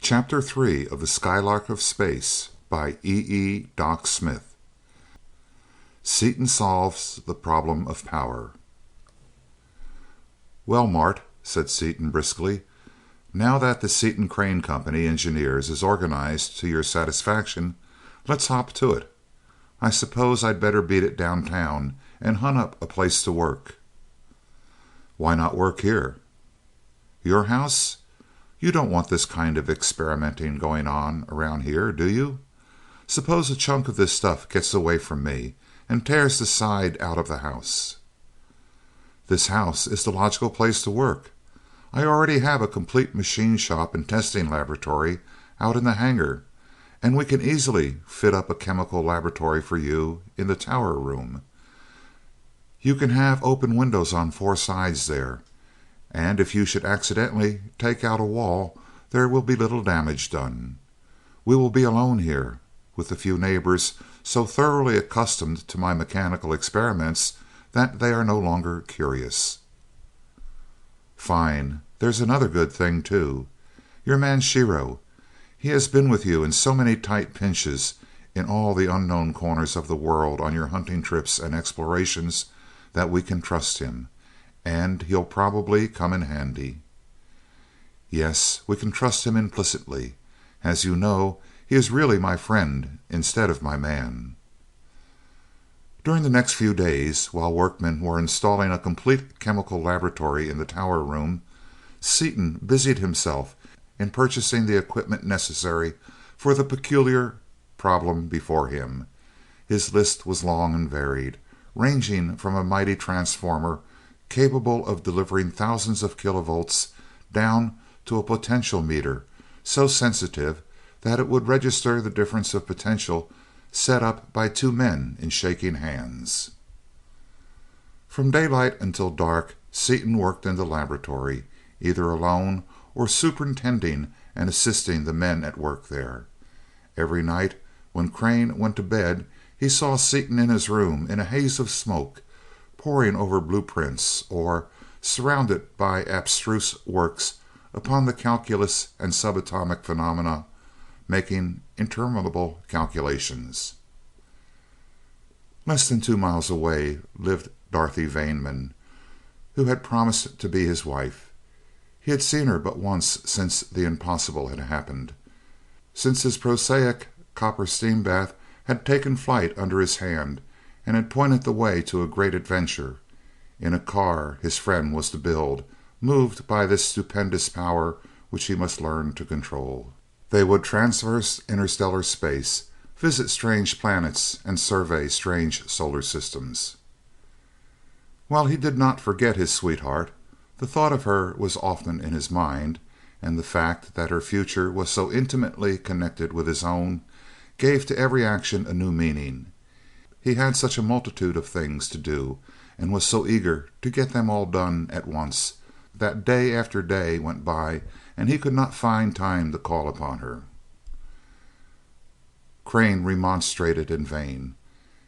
Chapter 3 of the Skylark of Space by E. Doc Smith. Seaton solves the problem of power. "Well, Mart," said Seaton briskly, "now that the Seaton Crane Company Engineers is organized to your satisfaction, let's hop to it. I suppose I'd better beat it downtown and hunt up a place to work." "Why not work here?" "Your house? You don't want this kind of experimenting going on around here, do you? Suppose a chunk of this stuff gets away from me and tears the side out of the house?" "This house is the logical place to work. I already have a complete machine shop and testing laboratory out in the hangar, and we can easily fit up a chemical laboratory for you in the tower room. You can have open windows on four sides there, and if you should accidentally take out a wall, there will be little damage done. We will be alone here, with a few neighbors so thoroughly accustomed to my mechanical experiments that they are no longer curious." "Fine. There's another good thing, too. Your man Shiro. He has been with you in so many tight pinches in all the unknown corners of the world on your hunting trips and explorations that we can trust him, and he'll probably come in handy." "Yes, we can trust him implicitly. As you know, he is really my friend instead of my man." During the next few days, while workmen were installing a complete chemical laboratory in the tower room, Seaton busied himself in purchasing the equipment necessary for the peculiar problem before him. His list was long and varied, ranging from a mighty transformer capable of delivering thousands of kilovolts down to a potential meter so sensitive that it would register the difference of potential set up by two men in shaking hands. From daylight until dark, Seaton worked in the laboratory, either alone or superintending and assisting the men at work there. Every night, when Crane went to bed, he saw Seaton in his room in a haze of smoke, poring over blueprints or surrounded by abstruse works upon the calculus and subatomic phenomena, making interminable calculations. Less than 2 miles away lived Dorothy Vaneman, who had promised to be his wife. He had seen her but once since the impossible had happened, since his prosaic copper steam bath had taken flight under his hand and had pointed the way to a great adventure, in a car his friend was to build, moved by this stupendous power which he must learn to control. They would traverse interstellar space, visit strange planets, and survey strange solar systems. While he did not forget his sweetheart, the thought of her was often in his mind, and the fact that her future was so intimately connected with his own gave to every action a new meaning. He had such a multitude of things to do, and was so eager to get them all done at once, that day after day went by and he could not find time to call upon her. Crane remonstrated in vain.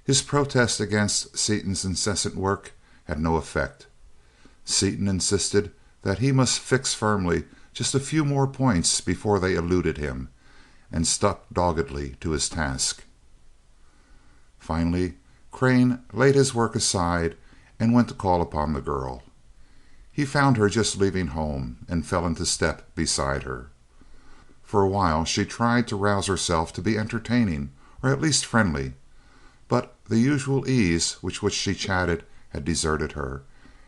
His protest against Seaton's incessant work had no effect. Seaton insisted that he must fix firmly just a few more points before they eluded him, and stuck doggedly to his task. Finally, Crane laid his work aside and went to call upon the girl. He found her just leaving home and fell into step beside her. For a while she tried to rouse herself to be entertaining, or at least friendly, but the usual ease with which she chatted had deserted her,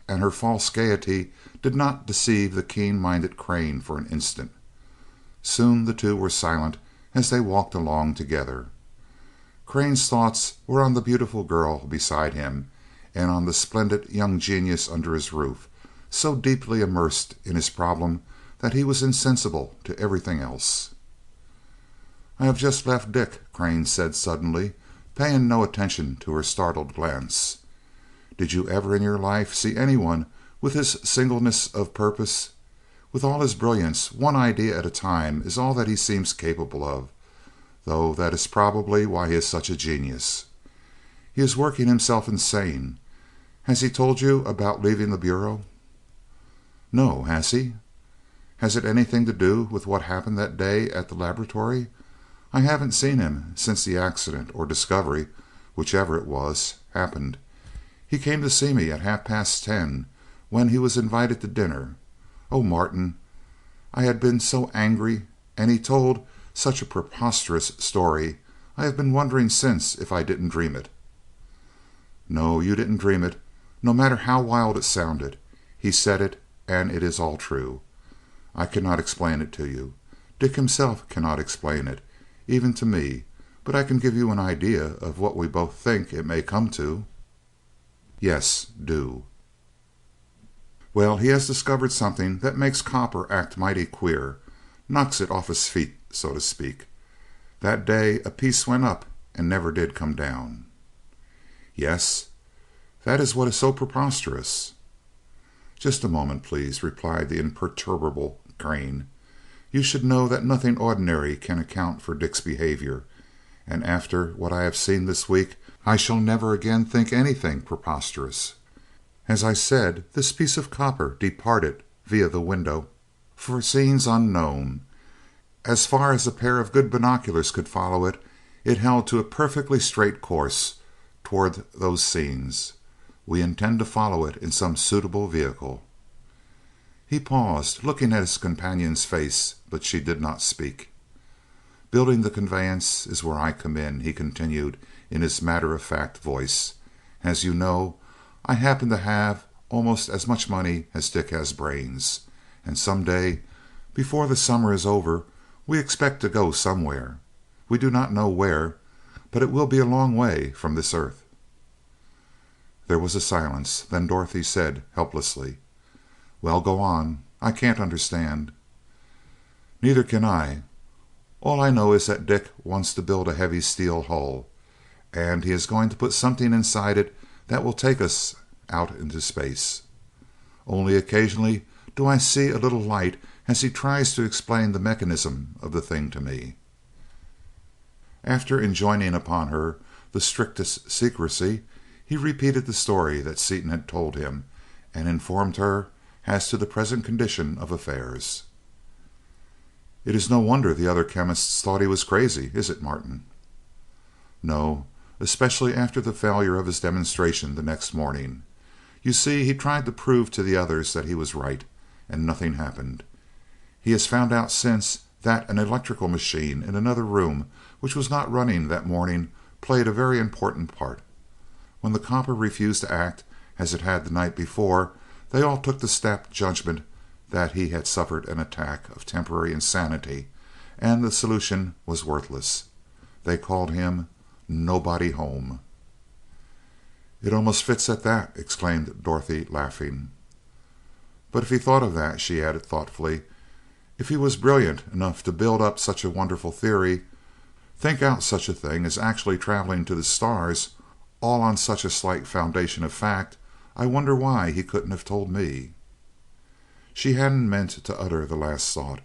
and her false gaiety did not deceive the keen-minded Crane for an instant. Soon the two were silent as they walked along together. Crane's thoughts were on the beautiful girl beside him, and on the splendid young genius under his roof, so deeply immersed in his problem that he was insensible to everything else. "I have just left Dick," Crane said suddenly, paying no attention to her startled glance. "Did you ever in your life see anyone with his singleness of purpose? With all his brilliance, one idea at a time is all that he seems capable of, though that is probably why he is such a genius. He is working himself insane. Has he told you about leaving the Bureau?" "No, has he?" Has it anything to do with what happened that day at the laboratory? I haven't seen him since the accident, or discovery, whichever it was, happened. He came to see me at 10:30, when he was invited to dinner. Oh, Martin, I had been so angry, and he told such a preposterous story. I have been wondering since if I didn't dream it." "No, you didn't dream it, no matter how wild it sounded. He said it, and it is all true. I cannot explain it to you. Dick himself cannot explain it, even to me, but I can give you an idea of what we both think it may come to." "Yes, do." "Well, he has discovered something that makes copper act mighty queer, knocks it off its feet, so to speak. That day a piece went up and never did come down." "Yes, that is what is so preposterous." "Just a moment, please," replied the imperturbable Crane. "You should know that nothing ordinary can account for Dick's behavior, and after what I have seen this week I shall never again think anything preposterous. As I said, this piece of copper departed via the window for scenes unknown. As far as a pair of good binoculars could follow it, it held to a perfectly straight course toward those scenes. We intend to follow it in some suitable vehicle." He paused, looking at his companion's face, but she did not speak. "Building the conveyance is where I come in," he continued in his matter-of-fact voice. "As you know, I happen to have almost as much money as Dick has brains, and some day, before the summer is over, we expect to go somewhere. We do not know where, but it will be a long way from this earth." There was a silence. Then Dorothy said helplessly, "Well, go on. I can't understand." "Neither can I. All I know is that Dick wants to build a heavy steel hull, and he is going to put something inside it that will take us out into space. Only occasionally do I see a little light as he tries to explain the mechanism of the thing to me." After enjoining upon her the strictest secrecy, he repeated the story that Seaton had told him, and informed her as to the present condition of affairs. "It is no wonder the other chemists thought he was crazy, is it, Martin?" "No, especially after the failure of his demonstration the next morning. You see, he tried to prove to the others that he was right, and nothing happened. He has found out since that an electrical machine in another room, which was not running that morning, played a very important part. When the copper refused to act as it had the night before, they all took the snap judgment that he had suffered an attack of temporary insanity, and the solution was worthless. They called him Nobody Home." "It almost fits at that," exclaimed Dorothy, laughing. "But if he thought of that," she added thoughtfully, "if he was brilliant enough to build up such a wonderful theory, think out such a thing as actually traveling to the stars, all on such a slight foundation of fact, I wonder why he couldn't have told me." She hadn't meant to utter the last thought.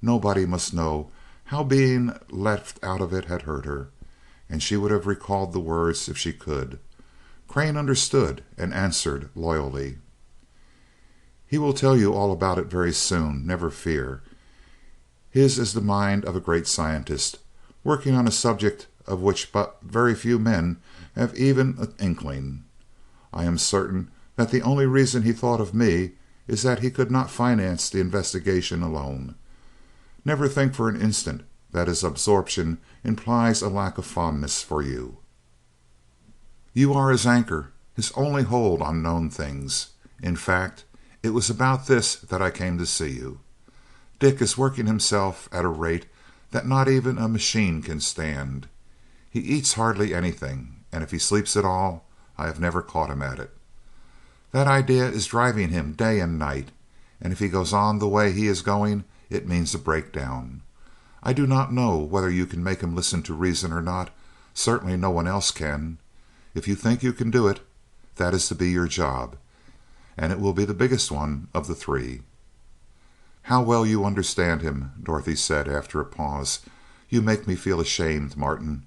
Nobody must know how being left out of it had hurt her, and she would have recalled the words if she could. Crane understood and answered loyally. "He will tell you all about it very soon, never fear. His is the mind of a great scientist, working on a subject of which but very few men have even an inkling. I am certain that the only reason he thought of me is that he could not finance the investigation alone. Never think for an instant that his absorption implies a lack of fondness for you. You are his anchor, his only hold on known things. In fact, it was about this that I came to see you. Dick is working himself at a rate that not even a machine can stand. He eats hardly anything, and if he sleeps at all, I have never caught him at it. That idea is driving him day and night, and if he goes on the way he is going, it means a breakdown. I do not know whether you can make him listen to reason or not. Certainly no one else can. If you think you can do it, that is to be your job, and it will be the biggest one of the three." "How well you understand him," Dorothy said after a pause. "You make me feel ashamed, Martin.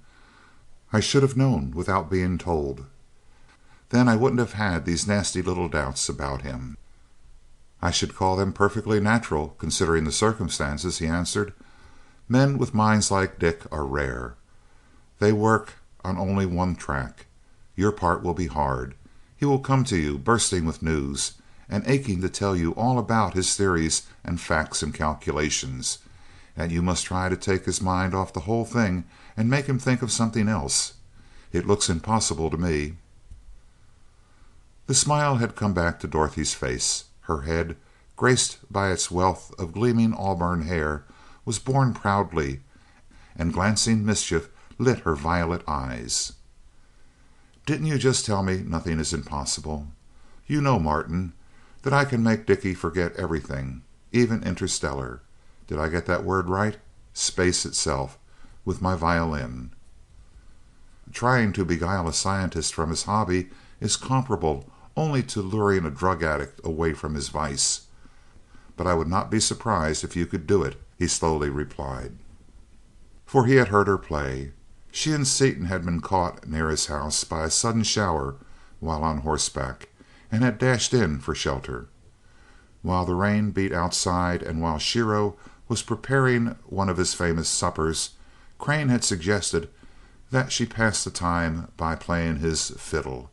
I should have known without being told. Then I wouldn't have had these nasty little doubts about him." "I should call them perfectly natural, considering the circumstances," he answered. "Men with minds like Dick are rare. They work on only one track. Your part will be hard. He will come to you bursting with news, and aching to tell you all about his theories and facts and calculations, and you must try to take his mind off the whole thing and make him think of something else. It looks impossible to me." The smile had come back to Dorothy's face. Her head, graced by its wealth of gleaming auburn hair, was borne proudly, and glancing mischief lit her violet eyes. "Didn't you just tell me nothing is impossible? You know, Martin, that I can make Dickie forget everything, even interstellar. Did I get that word right? Space itself, with my violin. Trying to beguile a scientist from his hobby is comparable only to luring a drug addict away from his vice. But I would not be surprised if you could do it," he slowly replied. For he had heard her play. She and Seaton had been caught near his house by a sudden shower while on horseback, and had dashed in for shelter. While the rain beat outside, and while Shiro was preparing one of his famous suppers, Crane had suggested that she pass the time by playing his fiddle.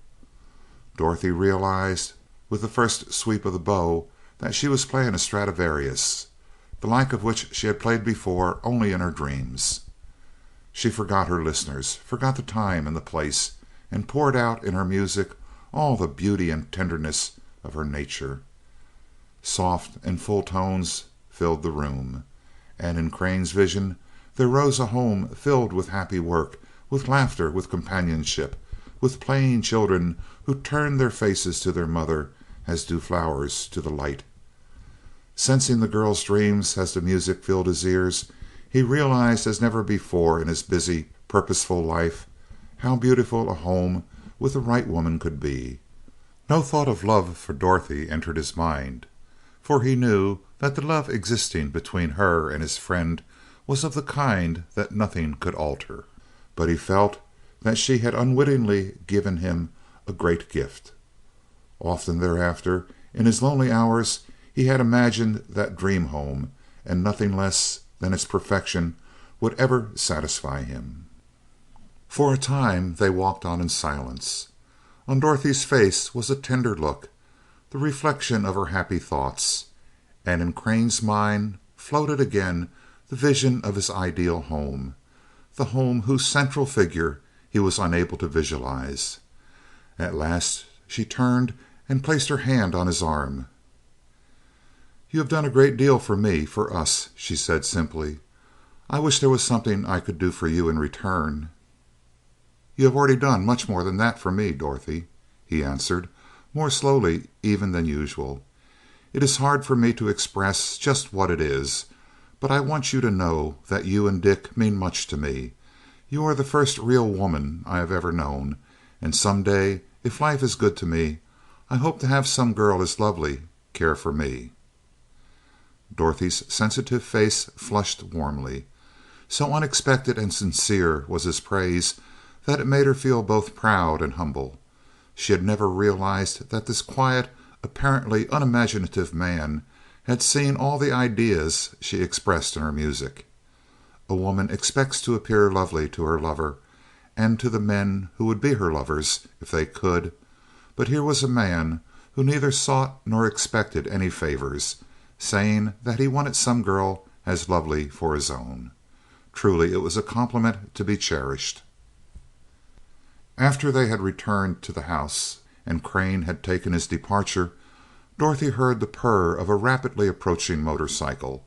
Dorothy realized with the first sweep of the bow that she was playing a Stradivarius, the like of which she had played before only in her dreams. She forgot her listeners, forgot the time and the place, and poured out in her music all the beauty and tenderness of her nature. Soft and full tones filled the room, and in Crane's vision there rose a home filled with happy work, with laughter, with companionship, with playing children who turned their faces to their mother as do flowers to the light. Sensing the girl's dreams as the music filled his ears, he realized as never before in his busy, purposeful life how beautiful a home with the right woman could be. No thought of love for Dorothy entered his mind, for he knew that the love existing between her and his friend was of the kind that nothing could alter. But he felt that she had unwittingly given him a great gift. Often thereafter, in his lonely hours, he had imagined that dream home, and nothing less than its perfection would ever satisfy him. For a time they walked on in silence. On Dorothy's face was a tender look, the reflection of her happy thoughts, and in Crane's mind floated again the vision of his ideal home, the home whose central figure he was unable to visualize. At last she turned and placed her hand on his arm. "You have done a great deal for me, for us," she said simply. "I wish there was something I could do for you in return." "You have already done much more than that for me, Dorothy," he answered, more slowly even than usual. "It is hard for me to express just what it is, but I want you to know that you and Dick mean much to me. You are the first real woman I have ever known, and some day, if life is good to me, I hope to have some girl as lovely care for me." Dorothy's sensitive face flushed warmly. So unexpected and sincere was his praise that it made her feel both proud and humble. She had never realized that this quiet, apparently unimaginative man had seen all the ideas she expressed in her music. A woman expects to appear lovely to her lover, and to the men who would be her lovers if they could, but here was a man who neither sought nor expected any favors, saying that he wanted some girl as lovely for his own. Truly it was a compliment to be cherished. After they had returned to the house and Crane had taken his departure, Dorothy heard the purr of a rapidly approaching motorcycle,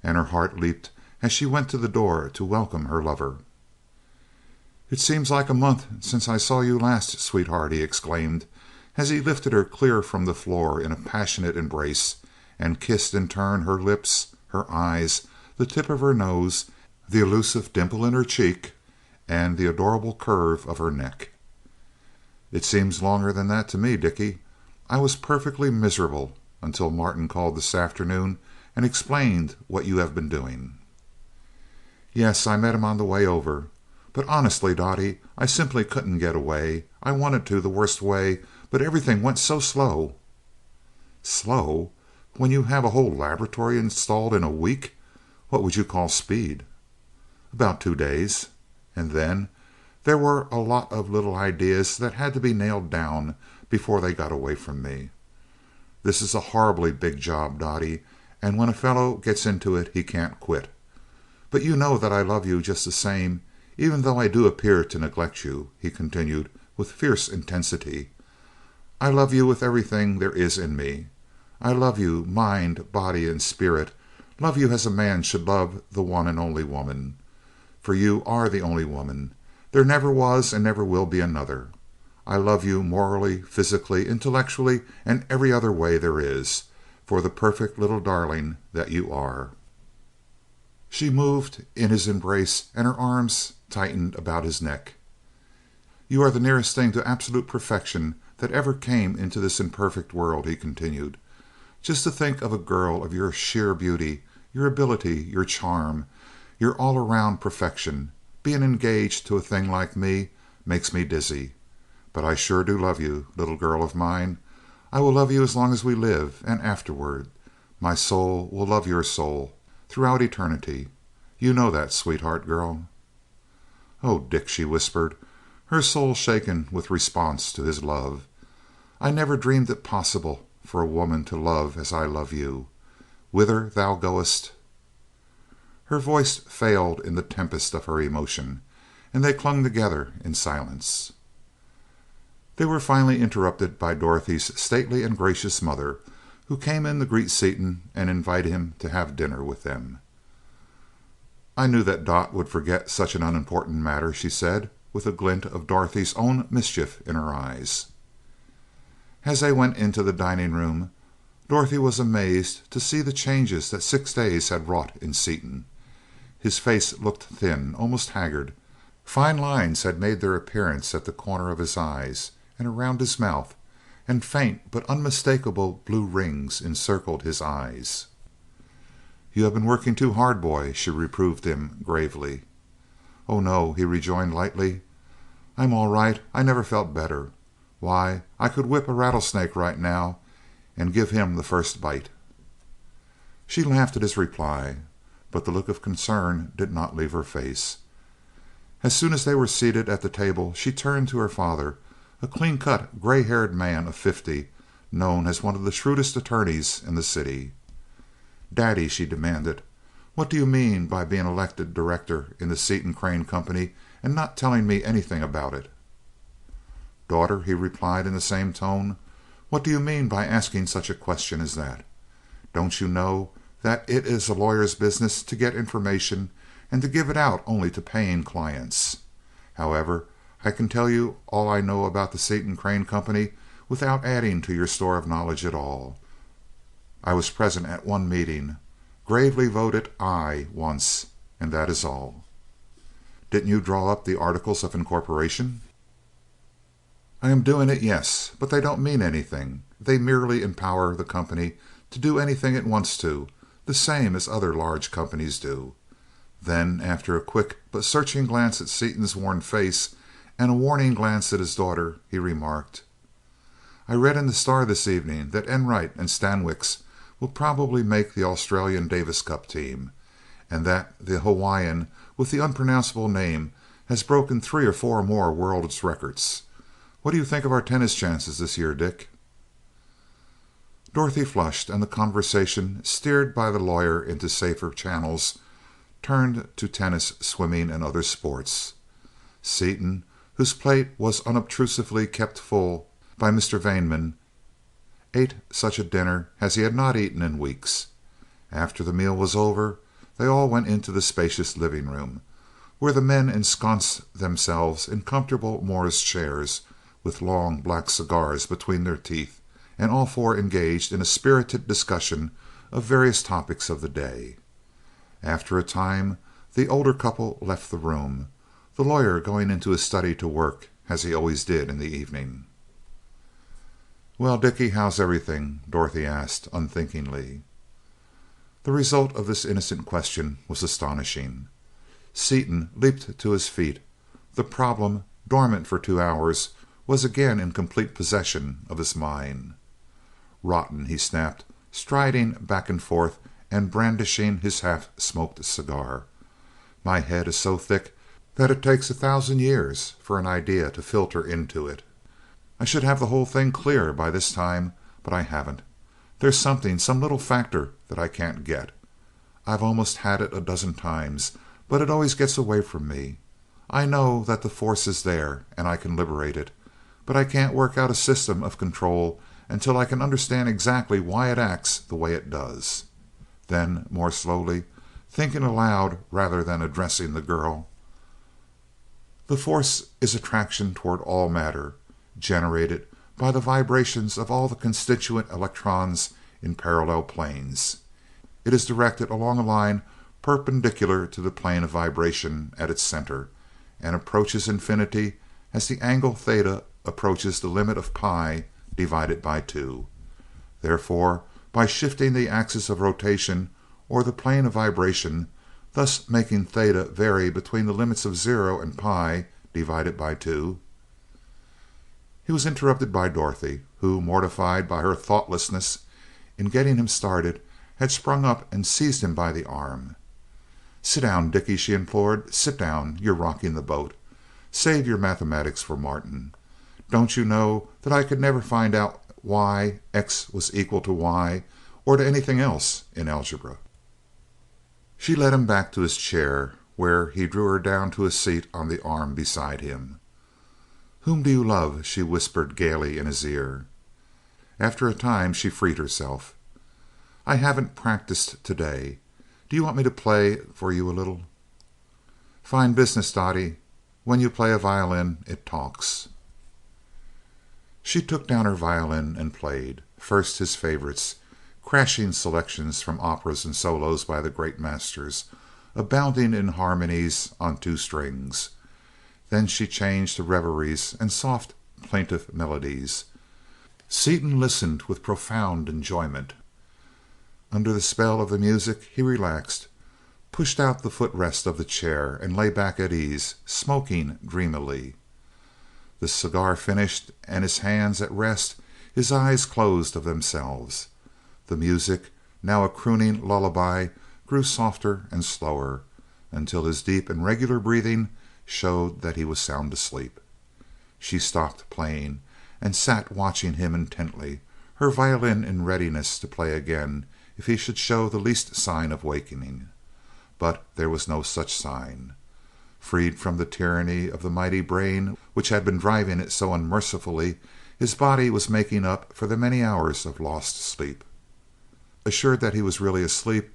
and her heart leaped as she went to the door to welcome her lover. "It seems like a month since I saw you last, sweetheart," he exclaimed, as he lifted her clear from the floor in a passionate embrace, and kissed in turn her lips, her eyes, the tip of her nose, the elusive dimple in her cheek, and the adorable curve of her neck. "It seems longer than that to me, Dickie. I was perfectly miserable until Martin called this afternoon and explained what you have been doing." "Yes, I met him on the way over. But honestly, Dottie, I simply couldn't get away. I wanted to the worst way, but everything went so slow." "Slow? when you have a whole laboratory installed in a week? What would you call speed?" "About 2 days. And then there were a lot of little ideas that had to be nailed down before they got away from me. This is a horribly big job, Dottie, and when a fellow gets into it he can't quit. But you know that I love you just the same, even though I do appear to neglect you," he continued with fierce intensity. "I love you with everything there is in me. I love you, mind, body, and spirit, love you as a man should love the one and only woman. For you are the only woman. There never was and never will be another. I love you morally, physically, intellectually, and every other way there is, for the perfect little darling that you are." She moved in his embrace and her arms tightened about his neck. "You are the nearest thing to absolute perfection that ever came into this imperfect world," he continued. "Just to think of a girl of your sheer beauty, your ability, your charm, your all-around perfection, being engaged to a thing like me makes me dizzy. But I sure do love you, little girl of mine. I will love you as long as we live, and afterward. My soul will love your soul throughout eternity. You know that, sweetheart girl." "Oh, Dick," she whispered, her soul shaken with response to his love. "I never dreamed it possible for a woman to love as I love you. Whither thou goest—" Her voice failed in the tempest of her emotion, and they clung together in silence. They were finally interrupted by Dorothy's stately and gracious mother, who came in to greet Seaton and invite him to have dinner with them. "I knew that Dot would forget such an unimportant matter," she said, with a glint of Dorothy's own mischief in her eyes. As they went into the dining room, Dorothy was amazed to see the changes that 6 days had wrought in Seaton. His face looked thin, almost haggard. Fine lines had made their appearance at the corner of his eyes and around his mouth, and faint but unmistakable blue rings encircled his eyes. "You have been working too hard, boy," she reproved him gravely. "Oh, no," he rejoined lightly. "I'm all right. I never felt better. Why, I could whip a rattlesnake right now and give him the first bite." She laughed at his reply, but the look of concern did not leave her face. As soon as they were seated at the table she turned to her father, a clean-cut, gray-haired man of 50, known as one of the shrewdest attorneys in the city. "Daddy," she demanded, "what do you mean by being elected director in the Seaton Crane Company and not telling me anything about it?" "Daughter," he replied in the same tone, "what do you mean by asking such a question as that? Don't you know that it is a lawyer's business to get information and to give it out only to paying clients? However, I can tell you all I know about the Seaton Crane Company without adding to your store of knowledge at all. I was present at one meeting, gravely voted aye once, and that is all." "Didn't you draw up the Articles of Incorporation?" "I am doing it, yes, but they don't mean anything. They merely empower the company to do anything it wants to, the same as other large companies do." Then, after a quick but searching glance at Seaton's worn face and a warning glance at his daughter, he remarked, "I read in the Star this evening that Enright and Stanwix will probably make the Australian Davis Cup team, and that the Hawaiian with the unpronounceable name has broken 3 or 4 more world's records. What do you think of our tennis chances this year, Dick?" Dorothy flushed, and the conversation, steered by the lawyer into safer channels, turned to tennis, swimming, and other sports. Seaton, whose plate was unobtrusively kept full by Mr. Vaneman, ate such a dinner as he had not eaten in weeks. After the meal was over, they all went into the spacious living room, where the men ensconced themselves in comfortable Morris chairs, with long black cigars between their teeth, and all 4 engaged in a spirited discussion of various topics of the day. After a time the older couple left the room, the lawyer going into his study to work, as he always did in the evening. "Well, Dickie, how's everything?" Dorothy asked unthinkingly. The result of this innocent question was astonishing. Seaton leaped to his feet. The problem, dormant for 2 hours, was again in complete possession of his mind. "Rotten," he snapped, striding back and forth and brandishing his half-smoked cigar. "My head is so thick that it takes 1,000 years for an idea to filter into it. I should have the whole thing clear by this time, but I haven't. There's something, some little factor that I can't get. I've almost had it a dozen times, but it always gets away from me. I know that the force is there and I can liberate it, but I can't work out a system of control until I can understand exactly why it acts the way it does." Then, more slowly, thinking aloud rather than addressing the girl, "The force is attraction toward all matter, generated by the vibrations of all the constituent electrons in parallel planes. It is directed along a line perpendicular to the plane of vibration at its center, and approaches infinity as the angle theta approaches the limit of pi divided by 2. Therefore, by shifting the axis of rotation, or the plane of vibration, thus making theta vary between the limits of 0 and pi divided by 2." He was interrupted by Dorothy, who, mortified by her thoughtlessness in getting him started, had sprung up and seized him by the arm. "Sit down, Dickie," she implored. "Sit down. You're rocking the boat. Save your mathematics for Martin. Don't you know that I could never find out why x was equal to y, or to anything else in algebra?" She led him back to his chair, where he drew her down to a seat on the arm beside him. "Whom do you love?" she whispered gaily in his ear. After a time she freed herself. "I haven't practiced today. Do you want me to play for you a little?" "Fine business, Dottie. When you play a violin, it talks." She took down her violin and played. First his favorites, crashing selections from operas and solos by the great masters, abounding in harmonies on 2 strings. Then she changed to reveries and soft, plaintive melodies. Seaton listened with profound enjoyment. Under the spell of the music he relaxed, pushed out the footrest of the chair, and lay back at ease, smoking dreamily. The cigar finished and his hands at rest, his eyes closed of themselves. The music, now a crooning lullaby, grew softer and slower, until his deep and regular breathing showed that he was sound asleep. She stopped playing and sat watching him intently, her violin in readiness to play again if he should show the least sign of wakening. But there was no such sign. Freed from the tyranny of the mighty brain which had been driving it so unmercifully, his body was making up for the many hours of lost sleep. Assured that he was really asleep,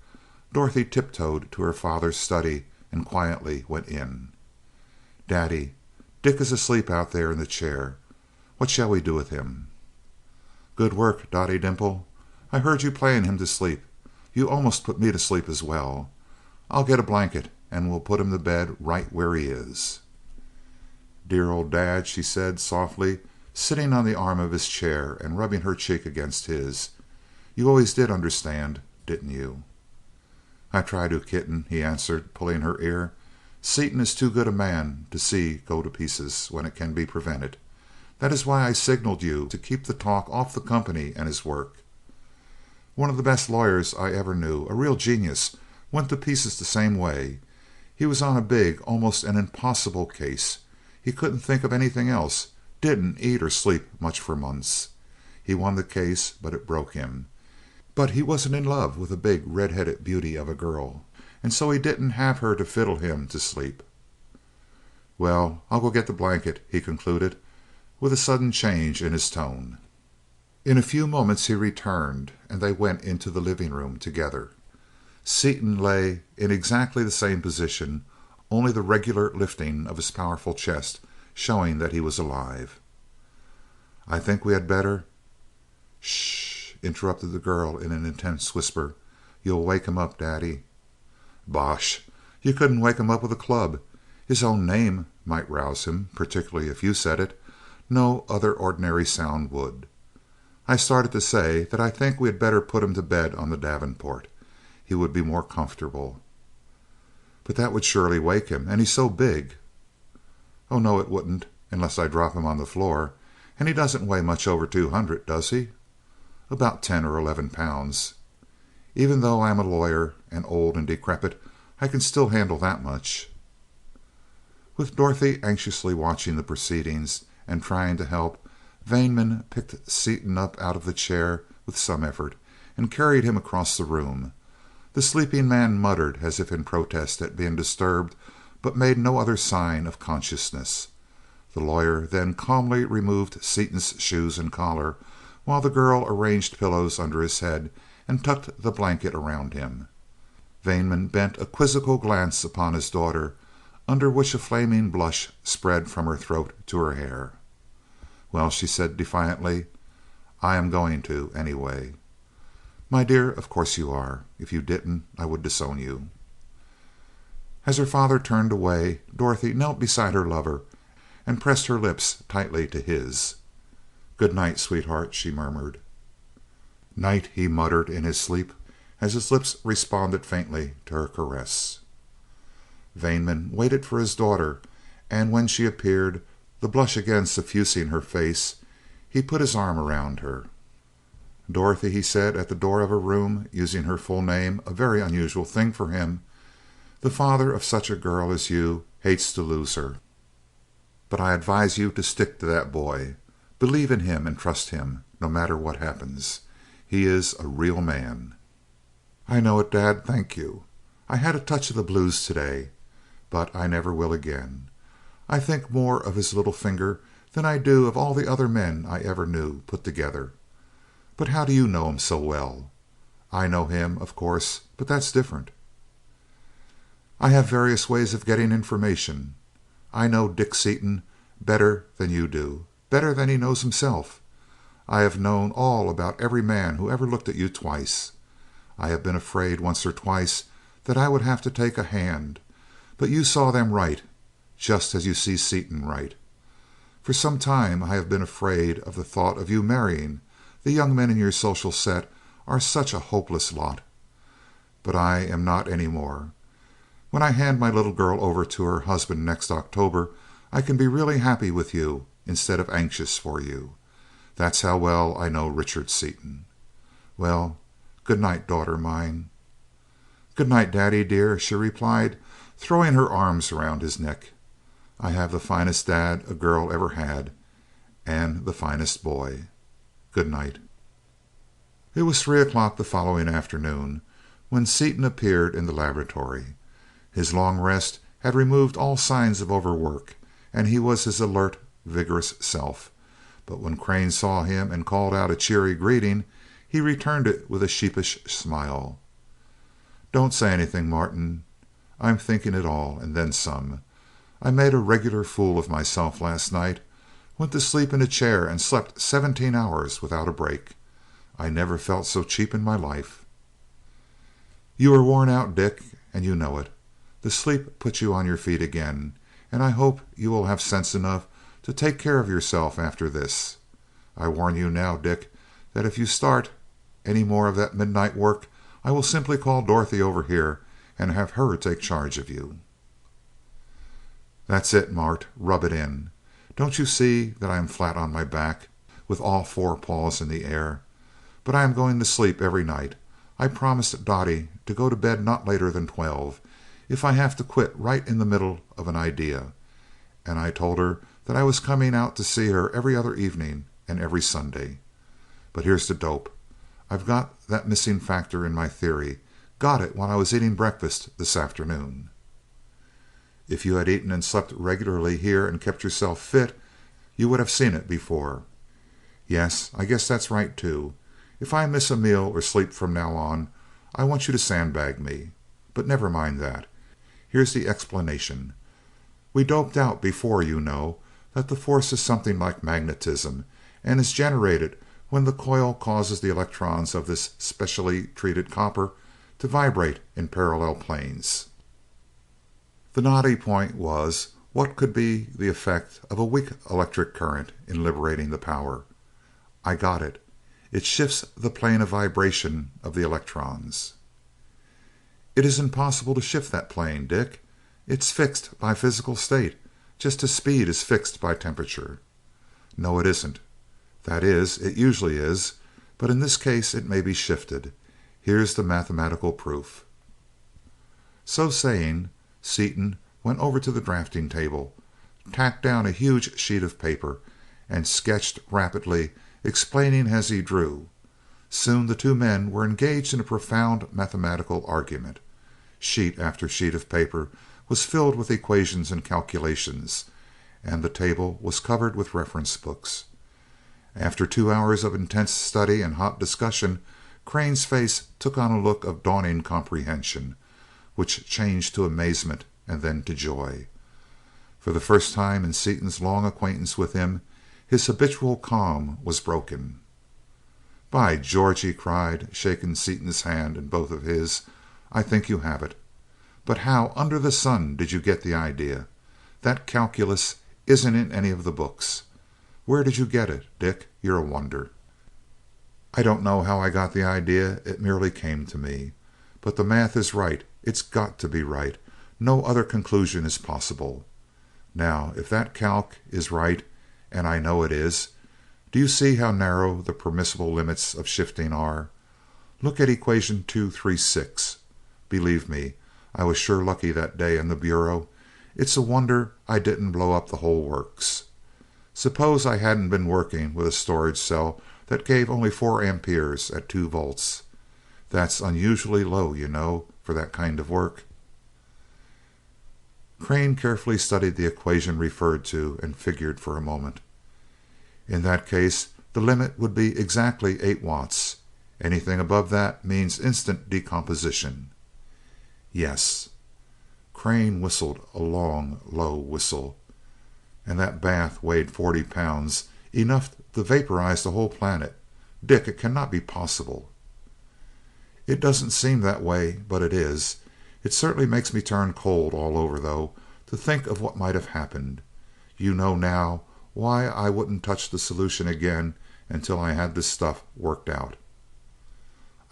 Dorothy tiptoed to her father's study and quietly went in. "Daddy, Dick is asleep out there in the chair. What shall we do with him?" "Good work, Dottie Dimple. I heard you playing him to sleep. You almost put me to sleep as well. I'll get a blanket and we'll put him to bed right where he is." "Dear old Dad," she said softly, sitting on the arm of his chair and rubbing her cheek against his. "You always did understand, didn't you?" "I try to, kitten," he answered, pulling her ear. "Seaton is too good a man to see go to pieces when it can be prevented. That is why I signaled you to keep the talk off the company and his work. One of the best lawyers I ever knew, a real genius, went to pieces the same way. He was on a big, almost an impossible case. He couldn't think of anything else, didn't eat or sleep much for months. He won the case, but it broke him. But he wasn't in love with a big red-headed beauty of a girl, and so he didn't have her to fiddle him to sleep. Well, I'll go get the blanket," he concluded, with a sudden change in his tone. In a few moments he returned, and they went into the living room together. Seaton lay in exactly the same position, only the regular lifting of his powerful chest showing that he was alive. "I think we had better—" "Shh!" interrupted the girl in an intense whisper. "You'll wake him up, Daddy." "Bosh! You couldn't wake him up with a club. His own name might rouse him, particularly if you said it. No other ordinary sound would. I started to say that I think we had better put him to bed on the davenport. He would be more comfortable." "But that would surely wake him, and he's so big." "Oh no, it wouldn't, unless I drop him on the floor, and he doesn't weigh much over 200, does he?" about 10 or 11 pounds. Even though I am a lawyer and old and decrepit, I can still handle that much." With Dorothy anxiously watching the proceedings and trying to help, Vaneman picked Seaton up out of the chair with some effort and carried him across the room. The sleeping man muttered as if in protest at being disturbed, but made no other sign of consciousness. The lawyer then calmly removed Seaton's shoes and collar, while the girl arranged pillows under his head and tucked the blanket around him. Vaneman bent a quizzical glance upon his daughter, under which a flaming blush spread from her throat to her hair. "Well," she said defiantly, "I am going to, anyway." "My dear, of course you are. If you didn't, I would disown you." As her father turned away, Dorothy knelt beside her lover and pressed her lips tightly to his. "Good night, sweetheart," she murmured. "Night," he muttered in his sleep, as his lips responded faintly to her caress. Vaneman waited for his daughter, and when she appeared, the blush again suffusing her face, he put his arm around her. "Dorothy," he said at the door of her room, using her full name, a very unusual thing for him, "the father of such a girl as you hates to lose her. But I advise you to stick to that boy. Believe in him and trust him, no matter what happens. He is a real man." "I know it, Dad. Thank you. I had a touch of the blues today, but I never will again. I think more of his little finger than I do of all the other men I ever knew put together. But how do you know him so well? I know him, of course, but that's different." "I have various ways of getting information. I know Dick Seaton better than you do, better than he knows himself. I have known all about every man who ever looked at you twice. I have been afraid once or twice that I would have to take a hand, but you saw them right, just as you see Seaton right. For some time I have been afraid of the thought of you marrying. The young men in your social set are such a hopeless lot. But I am not any more. When I hand my little girl over to her husband next October, I can be really happy with you instead of anxious for you. That's how well I know Richard Seaton. Well, good night, daughter mine." "Good night, Daddy dear," she replied, throwing her arms around his neck. "I have the finest dad a girl ever had, and the finest boy. Good night." It was 3 o'clock the following afternoon when Seaton appeared in the laboratory. His long rest had removed all signs of overwork, and he was his alert, vigorous self. But when Crane saw him and called out a cheery greeting, he returned it with a sheepish smile. "Don't say anything, Martin. I'm thinking it all, and then some. I made a regular fool of myself last night. Went to sleep in a chair and slept 17 hours without a break. I never felt so cheap in my life." "You are worn out, Dick, and you know it. The sleep put you on your feet again, and I hope you will have sense enough to take care of yourself after this. I warn you now, Dick, that if you start any more of that midnight work, I will simply call Dorothy over here and have her take charge of you." "That's it, Mart. Rub it in. Don't you see that I am flat on my back, with all 4 paws in the air? But I am going to sleep every night. I promised Dottie to go to bed not later than 12, if I have to quit right in the middle of an idea, and I told her that I was coming out to see her every other evening and every Sunday. But here's the dope. I've got that missing factor in my theory. Got it while I was eating breakfast this afternoon." "If you had eaten and slept regularly here and kept yourself fit, you would have seen it before." "Yes, I guess that's right, too. If I miss a meal or sleep from now on, I want you to sandbag me. But never mind that. Here's the explanation. We doped out before, you know, that the force is something like magnetism and is generated when the coil causes the electrons of this specially treated copper to vibrate in parallel planes. The knotty point was, what could be the effect of a weak electric current in liberating the power? I got it. It shifts the plane of vibration of the electrons." "It is impossible to shift that plane, Dick. It's fixed by physical state, just as speed is fixed by temperature." "No, it isn't. That is, it usually is, but in this case it may be shifted. Here's the mathematical proof." So saying, Seaton went over to the drafting table, tacked down a huge sheet of paper, and sketched rapidly, explaining as he drew. Soon the two men were engaged in a profound mathematical argument. Sheet after sheet of paper was filled with equations and calculations, and the table was covered with reference books. After 2 hours of intense study and hot discussion, Crane's face took on a look of dawning comprehension, which changed to amazement and then to joy. For the first time in Seaton's long acquaintance with him, his habitual calm was broken. "By George!" he cried, shaking Seaton's hand in both of his. "I think you have it. But how under the sun did you get the idea? That calculus isn't in any of the books. Where did you get it, Dick? You're a wonder." "I don't know how I got the idea. It merely came to me. But the math is right. It's got to be right. No other conclusion is possible. Now, if that calc is right, and I know it is, do you see how narrow the permissible limits of shifting are? Look at equation 236. Believe me, I was sure lucky that day in the Bureau. It's a wonder I didn't blow up the whole works. Suppose I hadn't been working with a storage cell that gave only 4 amperes at 2 volts. That's unusually low, you know, for that kind of work." Crane carefully studied the equation referred to and figured for a moment. "In that case, the limit would be exactly 8 watts. Anything above that means instant decomposition." "Yes." Crane whistled a long, low whistle. "And that bath weighed 40 pounds, enough to vaporize the whole planet. Dick, it cannot be possible." "It doesn't seem that way, but it is. It certainly makes me turn cold all over, though, to think of what might have happened. You know now why I wouldn't touch the solution again until I had this stuff worked out."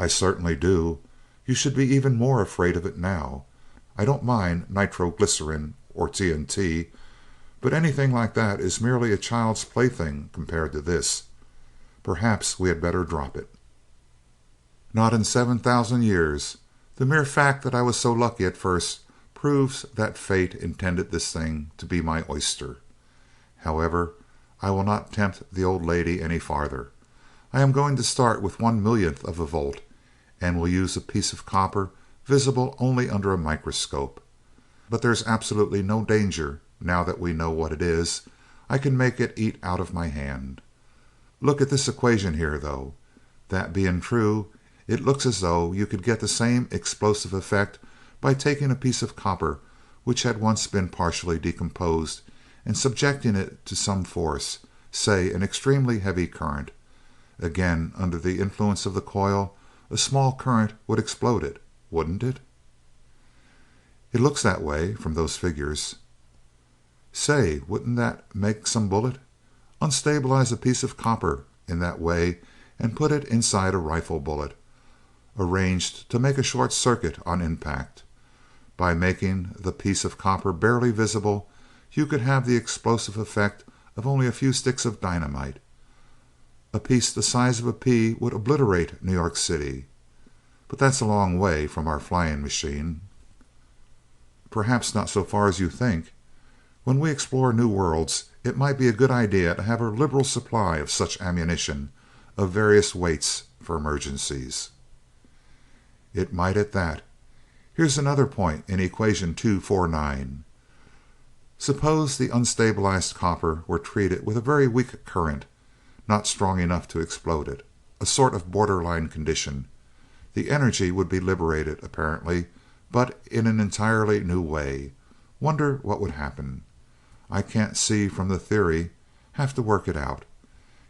"I certainly do. You should be even more afraid of it now. I don't mind nitroglycerin or TNT, but anything like that is merely a child's plaything compared to this. Perhaps we had better drop it." "Not in 7,000 years. The mere fact that I was so lucky at first proves that fate intended this thing to be my oyster. However, I will not tempt the old lady any farther. I am going to start with 1/1,000,000th of a volt, and will use a piece of copper visible only under a microscope. But there's absolutely no danger now that we know what it is. I can make it eat out of my hand. Look at this equation here, though. That being true, it looks as though you could get the same explosive effect by taking a piece of copper which had once been partially decomposed and subjecting it to some force, say an extremely heavy current. Again, under the influence of the coil, a small current would explode it, wouldn't it?" "It looks that way from those figures." "Say, wouldn't that make some bullet? Unstabilize a piece of copper in that way and put it inside a rifle bullet, arranged to make a short circuit on impact. By making the piece of copper barely visible, you could have the explosive effect of only a few sticks of dynamite. A piece the size of a pea would obliterate New York City. But that's a long way from our flying machine." "Perhaps not so far as you think. When we explore new worlds, it might be a good idea to have a liberal supply of such ammunition of various weights for emergencies." "It might at that. Here's another point in equation 249. Suppose the unstabilized copper were treated with a very weak current, not strong enough to explode it, a sort of borderline condition. The energy would be liberated, apparently, but in an entirely new way. Wonder what would happen. I can't see from the theory. Have to work it out.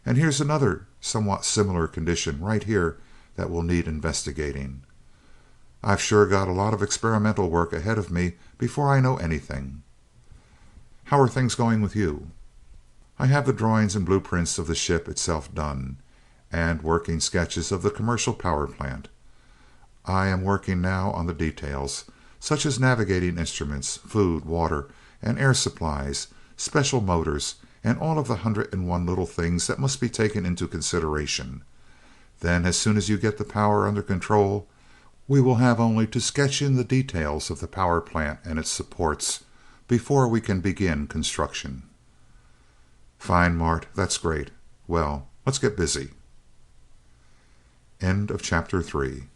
And here's another somewhat similar condition right here that will need investigating. I've sure got a lot of experimental work ahead of me before I know anything. How are things going with you?" "I have the drawings and blueprints of the ship itself done, and working sketches of the commercial power plant. I am working now on the details, such as navigating instruments, food, water, and air supplies, special motors, and all of the 101 little things that must be taken into consideration. Then, as soon as you get the power under control, we will have only to sketch in the details of the power plant and its supports before we can begin construction." "Fine, Mart. That's great. Well, let's get busy." End of chapter 3.